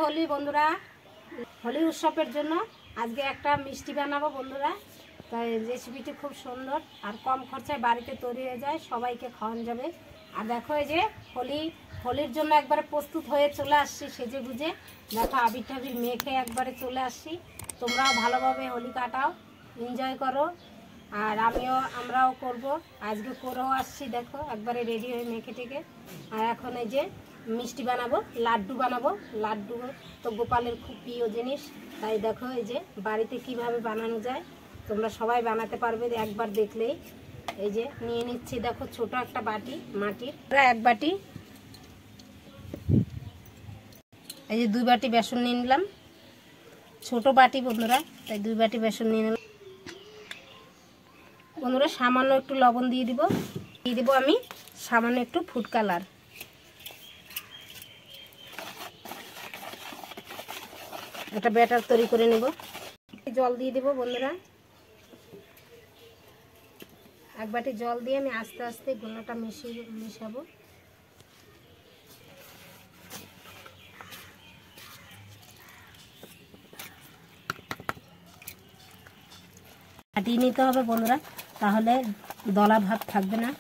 হোলি বন্ধুরা, হোলি উৎসবের জন্য আজকে একটা মিষ্টি বানাবো বন্ধুরা। তাই রেসিপিটি খুব সুন্দর আর কম খরচায় বাড়িতে তৈরি হয়ে যায়, সবাইকে খাওয়ানো যাবে। আর দেখো এই যে হোলির জন্য একবারে প্রস্তুত হয়ে চলে আসছি সেজে গুজে। দেখো আবির টাবির মেখে একবারে চলে আসছি। তোমরাও ভালোভাবে হোলি কাটাও, এনজয় করো। আর আমরাও করব, আজকে করেও আসছি। দেখো একবারে রেডি হয়ে মেখে টেকে। আর এখন এই যে মিষ্টি বানাবো, লাড্ডু বানাবো। লাড্ডু তো গোপালের খুব প্রিয় জিনিস, তাই দেখো এই যে বাড়িতে কিভাবে বানানো যায় তোমরা সবাই বানাতে পারবে একবার দেখলেই। এই যে নিয়ে নিচ্ছি, দেখো ছোট একটা বাটি মাটির, এক বাটি, এই যে 2 বাটি বেসন নিয়ে নিলাম। ছোট বাটি বন্ধুরা, তাই 2 বাটি বেসন নিয়ে নিলাম বন্ধুরা। সামান্য একটু লবণ দিয়ে দিব আমি সামান্য একটু ফুড কালার। একটা ব্যাটার তৈরি করে নেব। জল দিয়ে দেব বন্ধুরা, 1 বাটি জল দিয়ে আমি আস্তে আস্তে গোলাটা মিশাবো। ফাটিয়ে নিতে হবে বন্ধুরা, তাহলে দলা ভাব থাকবে না,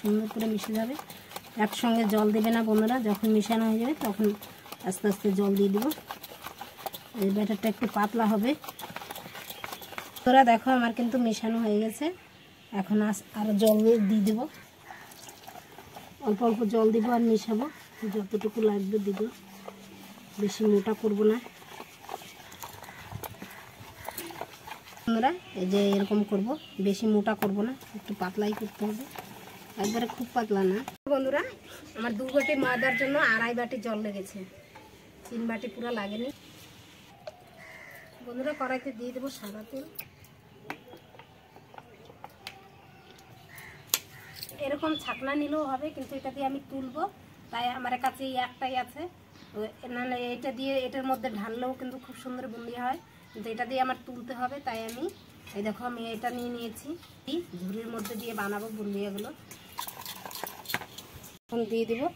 সুন্দর করে মিশে যাবে। একসঙ্গে জল দেবে না বন্ধুরা, যখন মিশানো হয়ে যাবে তখন আস্তে আস্তে জল দিয়ে দেবো। এই ব্যাটারটা একটু পাতলা হবে বন্ধুরা। দেখো আমার কিন্তু মেশানো হয়ে গেছে। এখন আরও জল দিয়ে দেবো, অল্প অল্প জল দিব আর মিশাবো, যতটুকু লাগবে দিব, বেশি মোটা করব না বন্ধুরা। এই যে এরকম করব, বেশি মোটা করব না, একটু পাতলাই করতে হবে, একবারে খুব পাতলা না বন্ধুরা। আমার 2 বাটি ময়দার জন্য 2.5 বাটি জল লেগেছে, 3 বাটি পুরো লাগেনি বন্ধুরা। কড়াইতে দিয়ে দেবো সাদা তেল। এরকম ছাকনা নিলেও হবে, কিন্তু এটা দিয়ে আমি তুলবো, তাই আমার কাছে এই একটাই আছে। নাহলে এটা দিয়ে এটার মধ্যে ঢাললেও কিন্তু খুব সুন্দর বুন্দি হয়, কিন্তু এটা দিয়ে আমার তুলতে হবে। তাই আমি এই দেখো আমি এটা নিয়ে নিয়েছি, ঝুড়ির মধ্যে দিয়ে বানাবো বুন্দিয়াগুলো। এখন দিয়ে দেবো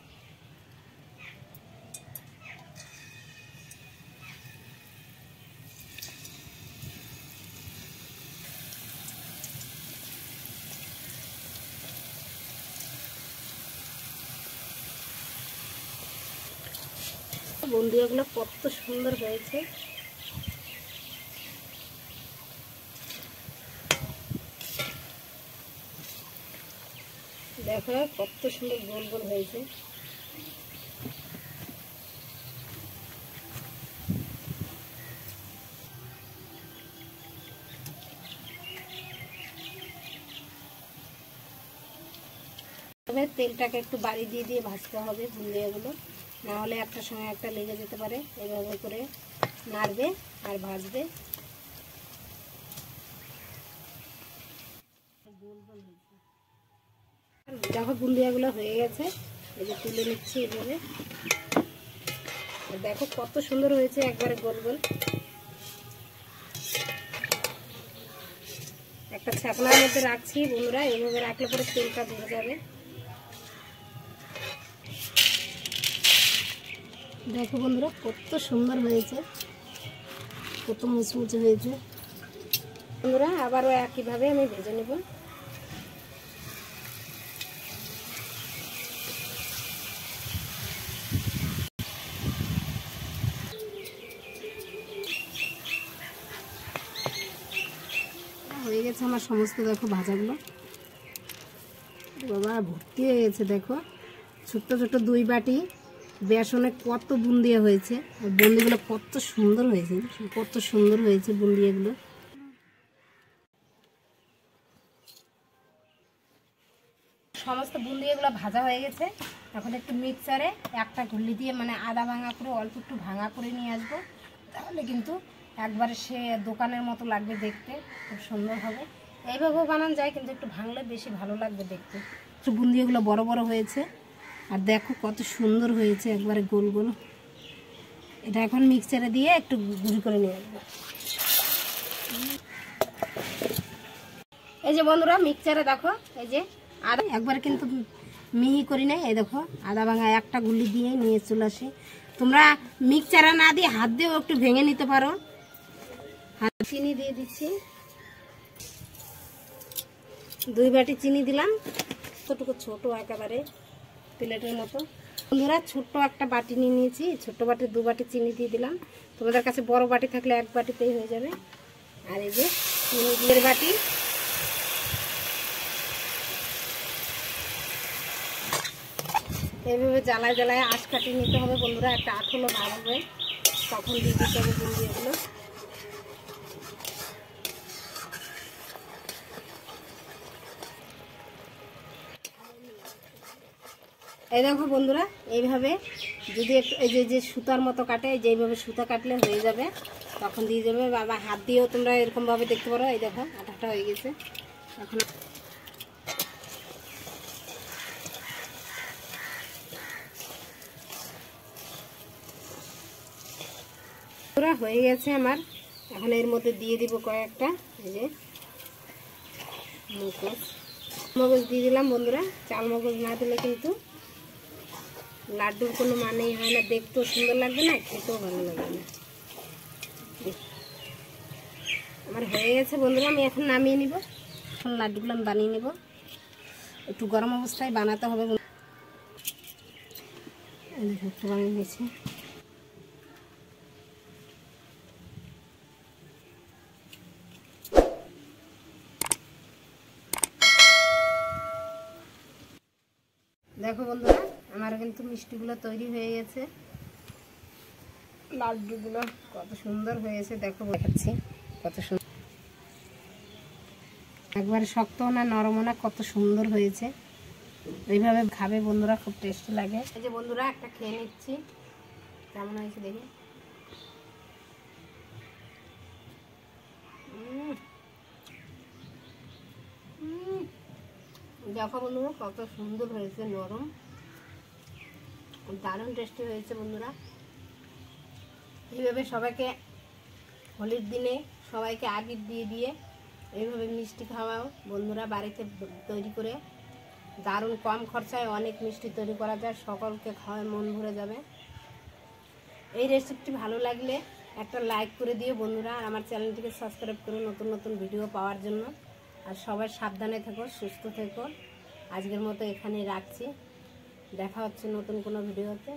বুন্দিয়াগুলো। কত সুন্দর হয়েছে দেখো, কত সুন্দর গোল গোল হয়েছে। তবে তেলটাকে একটু বাড়ি দিয়ে দিয়ে ভাজতে হবে বুন্দিয়াগুলো, না হলে একটার সঙ্গে একটা লেগে যেতে পারে। এভাবে করে নাড়বে আর ভাজবে। দেখো বুন্দিয়াগুলো হয়ে গেছে, এই যে তুলে নিচ্ছি এভাবে। দেখো কত সুন্দর হয়েছে, একবারে গোল গোল। একটা ছাকনার মধ্যে রাখছি বন্ধুরা, এইভাবে রাখলে পরে তেলটা ধরে যাবে। দেখো বন্ধুরা কত সুন্দর হয়েছে, কত মুচমুচে হয়েছে বন্ধুরা। আবারও একইভাবে আমি ভেজে নেব। হয়ে গেছে আমার সমস্ত, দেখো ভাজাগুলো বাবা ভর্তি হয়ে গেছে। দেখো ছোট্ট ছোট্ট 2 বাটি বেসনে কত বুন্দিয়া হয়েছে, আর বুন্দিগুলো কত সুন্দর হয়েছে, কত সুন্দর হয়েছে বুন্দিয়াগুলো। সমস্ত বুন্দিয়াগুলো ভাজা হয়ে গেছে। এখন একটু মিক্সারে একটা গুল্লি দিয়ে মানে আদা ভাঙা করে অল্প একটু ভাঙা করে নিয়ে আসবো, তাহলে কিন্তু একবারে সে দোকানের মতো লাগবে দেখতে, খুব সুন্দর হবে। এইভাবেও বানানো যায়, কিন্তু একটু ভাঙলে বেশি ভালো লাগবে দেখতে। একটু বুন্দিয়াগুলো বড় বড় হয়েছে, আর দেখো কত সুন্দর হয়েছে, একবারে গোল গোল। এটা এখন মিক্সারে দিয়ে একটু গুঁড়ি করে নিয়ে আসবো। এই যে বন্ধুরা মিক্সারে দেখো, এই যে আদা একবারে কিন্তু মিহি করি নাই, এই দেখো আদা ভাঙা একটা গুলি দিয়ে নিয়ে চলে আসি। তোমরা মিক্সচারে না দিয়ে হাত দিয়েও একটু ভেঙে নিতে পারো। হাত চিনি দিয়ে দিচ্ছি, 2 বাটি চিনি দিলাম, কতটুকু ছোট একেবারে প্লেটের মতো। বন্ধুরা ছোট্ট একটা বাটি নিয়ে নিয়েছি, ছোট্ট বাটি 2 বাটি চিনি দিয়ে দিলাম। তোমাদের কাছে বড় বাটি থাকলে 1 বাটিতেই হয়ে যাবে। আর এই যে চিনি দিয়ে বাটি, এইভাবে জ্বালায় জ্বালায় আঁশ কাটিয়ে নিতে হবে বন্ধুরা। একটা আঠলো ভাব হবে, তখন দিয়ে দিতে হবে বুন্দিয়াগুলো। এই দেখো বন্ধুরা, এইভাবে যদি একটু এই যে সুতার মতো কাটে, যেইভাবে সুতা কাটলে হয়ে যাবে, তখন দিয়ে যাবে। বাবা হাত দিয়েও তোমরা এরকমভাবে দেখতে পারো। এই দেখো আটাটা হয়ে গেছে। এখন পুরো হয়ে গেছে আমার। এখন এর মধ্যে দিয়ে দিব কয়েকটা এই যে মগজ দিয়ে দিলাম বন্ধুরা। চাল মগজ না দিলে কিন্তু লাড্ডুর কোনো মানেই হয় না, দেখতেও সুন্দর লাগবে না, খেতেও ভালো লাগবে না। আমার হয়ে গেছে বন্ধুরা, আমি এখন নামিয়ে নিব। এখন লাড্ডুগুলো আমি বানিয়ে নেব। একটু গরম অবস্থায় বানাতে হবে। একটু বানিয়ে নিয়েছি। দেখো বন্ধুরা, আমার কিন্তু মিষ্টিগুলো তৈরি হয়ে গেছে। লাড্ডুগুলো কত সুন্দর হয়েছে দেখো, দেখাচ্ছি কত সুন্দর, একবারে শক্ত না নরম না, কত সুন্দর হয়েছে। এইভাবে খাবে বন্ধুরা, খুব টেস্টি লাগে। এই যে বন্ধুরা একটা খেয়ে নিচ্ছি, কেমন হয়েছে দেখি। দেখো বন্ধুরা কত সুন্দর হয়েছে, নরম, দারুণ টেস্টি হয়েছে বন্ধুরা। এইভাবে সবাইকে হোলির দিনে সবাইকে আবির দিয়ে দিয়ে এইভাবে মিষ্টি খাওয়াও বন্ধুরা, বাড়িতে তৈরি করে। দারুণ কম খরচায় অনেক মিষ্টি তৈরি করা যায়, সকলকে খাওয়ায় মন ভরে যাবে। এই রেসিপিটি ভালো লাগলে একটা লাইক করে দিও বন্ধুরা। আর আমার চ্যানেলটিকে সাবস্ক্রাইব করো নতুন নতুন ভিডিও পাওয়ার জন্য। আর সবাই সাবধানে থেকো, সুস্থ থেকো। আজকের মতো এখানেই রাখছি, দেখা হচ্ছে নতুন কোনো ভিডিওতে।